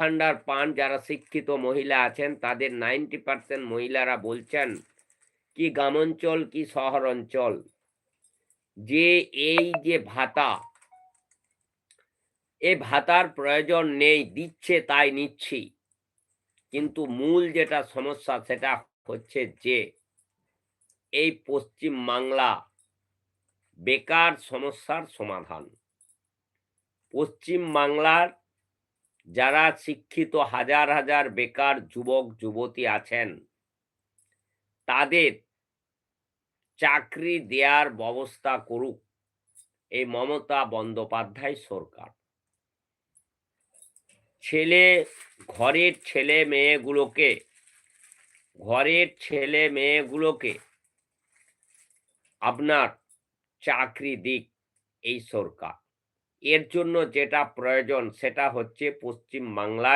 ভান্ডার পান যারা শিক্ষিত মহিলা আছেন তাদের 90% মহিলারা বলছেন কি গ্রামাঞ্চল কি শহর অঞ্চল যে এই যে ভাতা, এই ভাতার প্রয়োজন নেই, দিচ্ছে তাই নিচ্ছি। কিন্তু মূল যেটা সমস্যা সেটা হচ্ছে যে এই পশ্চিম বাংলা বেকার সমস্যার সমাধান। পশ্চিম বাংলার যারা শিক্ষিত হাজার হাজার বেকার যুবক যুবতী আছেন তাদের চাকরি দেয়ার ব্যবস্থা করুক এই মমতা বন্দ্যোপাধ্যায় সরকার। ছেলে ঘরের ছেলে মেয়েগুলোকে আপনার চাকরি দিক এই সরকার। এর জন্য যেটা প্রয়োজন সেটা হচ্ছে পশ্চিম বাংলায়